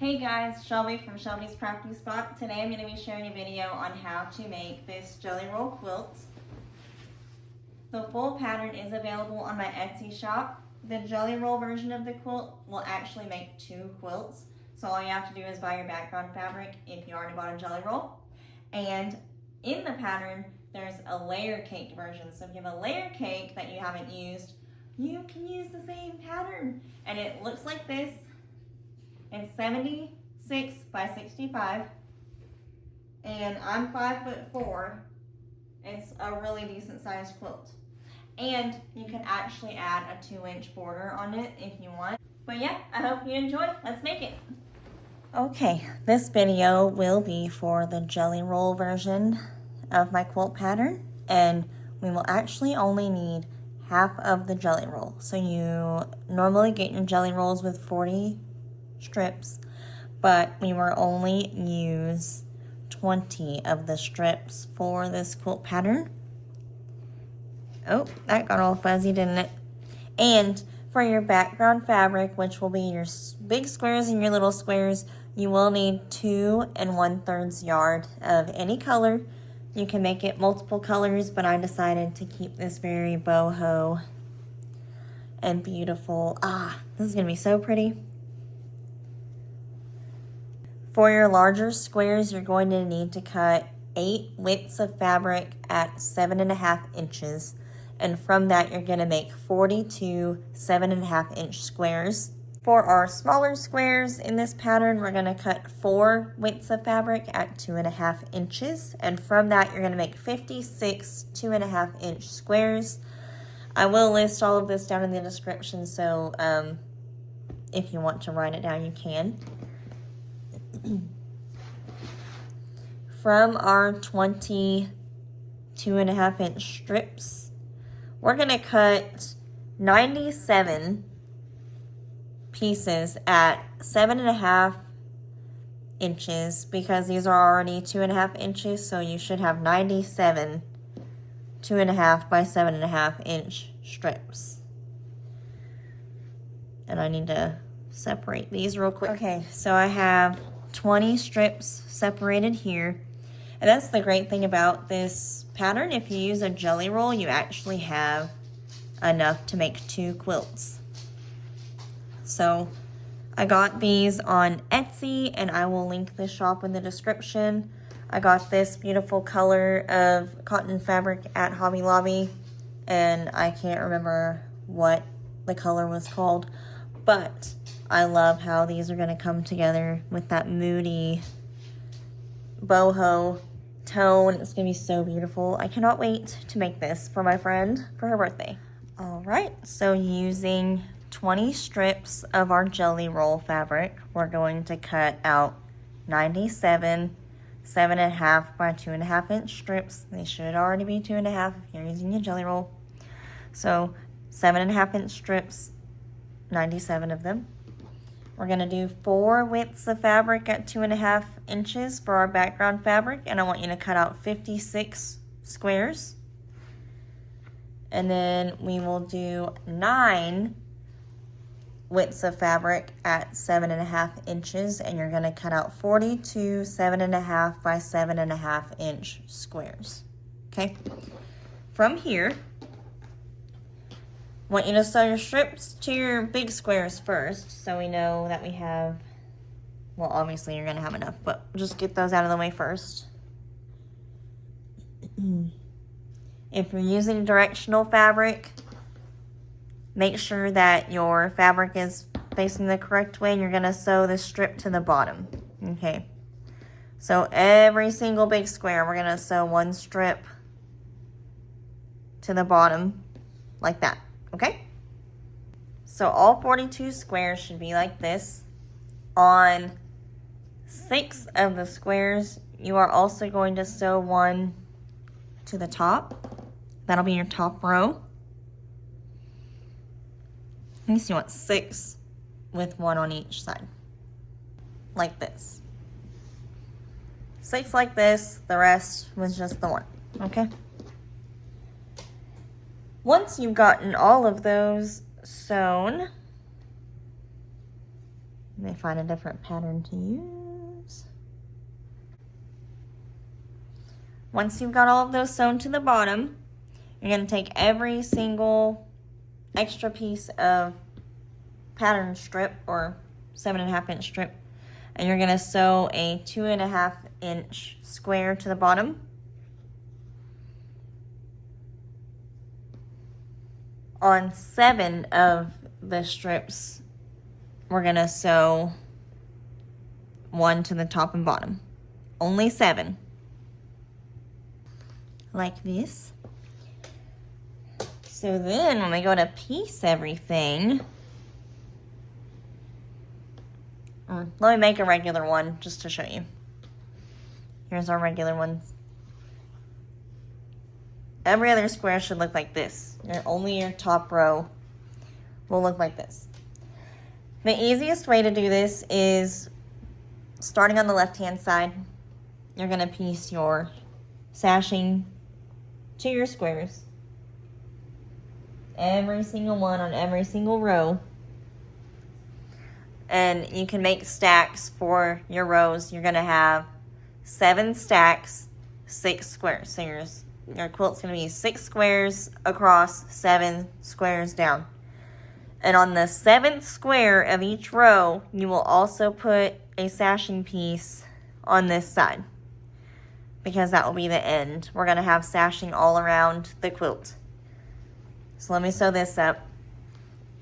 Hey guys, Shelby from Shelby's Crafty Spot. Today I'm going to be sharing a video on how to make this jelly roll quilt. The full pattern is available on my Etsy shop. The jelly roll version of the quilt will actually make 2 quilts. So all you have to do is buy your background fabric if you already bought a jelly roll. And in the pattern, there's a layer cake version. So if you have a layer cake that you haven't used, you can use the same pattern. And it looks like this. It's 76 by 65, and I'm 5'4". It's a really decent sized quilt. And you can actually add a 2-inch border on it if you want. But yeah, I hope you enjoy. Let's make it. Okay, this video will be for the jelly roll version of my quilt pattern, and we will actually only need half of the jelly roll. So you normally get your jelly rolls with 40 strips, but we will only use 20 of the strips for this quilt pattern. Oh, that got all fuzzy, didn't it? And for your background fabric, which will be your big squares and your little squares, you will need 2 1/3 yards of any color. You can make it multiple colors, but I decided to keep this very boho and beautiful. This is gonna be so pretty. For your larger squares, you're going to need to cut 8 widths of fabric at 7.5 inches. And from that, you're going to make 42 7.5 inch squares. For our smaller squares in this pattern, we're going to cut 4 widths of fabric at 2.5 inches. And from that, you're going to make 56 2.5 inch squares. I will list all of this down in the description, so if you want to write it down, you can. From our 22.5 inch strips, we're going to cut 97 pieces at 7.5 inches because these are already 2.5 inches, so you should have 97 2.5 by 7.5 inch strips. And I need to separate these real quick. Okay, so I have 20 strips separated here. And that's the great thing about this pattern. If you use a jelly roll, you actually have enough to make 2 quilts. So I got these on Etsy, and I will link the shop in the description. I got this beautiful color of cotton fabric at Hobby Lobby, and I can't remember what the color was called, but I love how these are going to come together with that moody boho tone. It's going to be so beautiful. I cannot wait to make this for my friend for her birthday. All right, so using 20 strips of our jelly roll fabric, we're going to cut out 97 7.5 by 2.5 inch strips. They should already be 2.5 if you're using your jelly roll. So 7.5 inch strips, 97 of them. We're going to do 4 widths of fabric at 2.5 inches for our background fabric, and I want you to cut out 56 squares. And then we will do 9 widths of fabric at 7.5 inches, and you're going to cut out 42 7.5 by 7.5 inch squares. Okay, from here, I want you to sew your strips to your big squares first, so we know that we have, well, obviously you're going to have enough, but just get those out of the way first. If you're using directional fabric, make sure that your fabric is facing the correct way, and you're going to sew the strip to the bottom. Okay, so every single big square, we're going to sew 1 strip to the bottom like that. Okay, so all 42 squares should be like this. On 6 of the squares, you are also going to sew 1 to the top. That'll be your top row. And you want 6 with 1 on each side, like this. 6 like this, the rest was just the 1, okay? Once you've gotten all of those sewn, Let me find a different pattern to use. Once you've got all of those sewn to the bottom, you're going to take every single extra piece of pattern strip or 7.5 inch strip, and you're going to sew a 2.5 inch square to the bottom. On 7 of the strips, we're going to sew 1 to the top and bottom. Only 7. Like this. So then when we go to piece everything, let me make a regular one just to show you. Here's our regular one. Every other square should look like this. Only your top row will look like this. The easiest way to do this is starting on the left-hand side. You're going to piece your sashing to your squares. Every single one on every single row. And you can make stacks for your rows. You're going to have 7 stacks, 6 squares. So your quilt's going to be 6 squares across, 7 squares down. And on the 7th square of each row, you will also put a sashing piece on this side, because that will be the end. We're going to have sashing all around the quilt. So let me sew this up.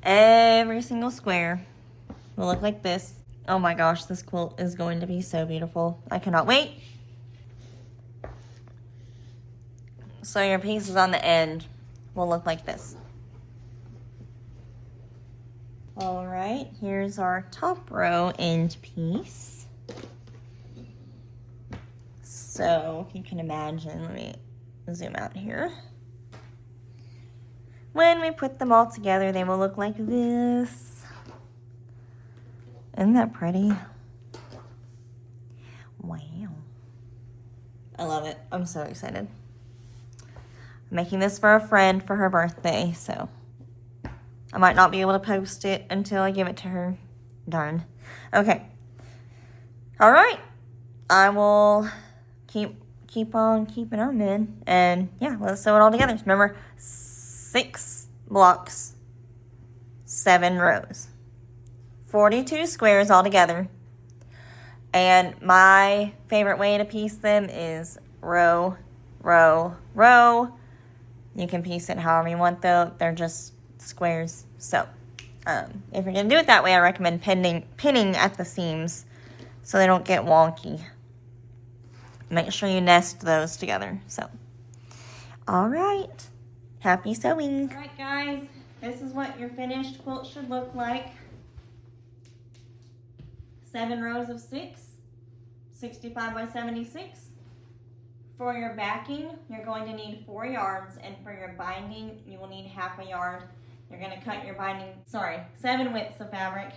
Every single square will look like this. Oh my gosh, this quilt is going to be so beautiful. I cannot wait. So your pieces on the end will look like this. All right, here's our top row end piece. So if you can imagine, let me zoom out here. When we put them all together, they will look like this. Isn't that pretty? Wow. I love it. I'm so excited. I'm making this for a friend for her birthday, so I might not be able to post it until I give it to her. Darn. Okay. All right. I will keep on keeping on, man. And yeah, let's sew it all together. Remember, 6 blocks, 7 rows, 42 squares all together. And my favorite way to piece them is row, row, row. You can piece it however you want, though. They're just squares. So if you're going to do it that way, I recommend pinning at the seams so they don't get wonky. Make sure you nest those together. So, all right. Happy sewing. All right, guys. This is what your finished quilt should look like. 7 rows of 6, 65 by 76. For your backing, you're going to need 4 yards, and for your binding, you will need half a yard. You're going to cut your binding, 7 widths of fabric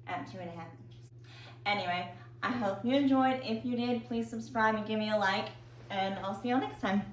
at 2.5 inches. Anyway, I hope you enjoyed. If you did, please subscribe and give me a like, and I'll see y'all next time.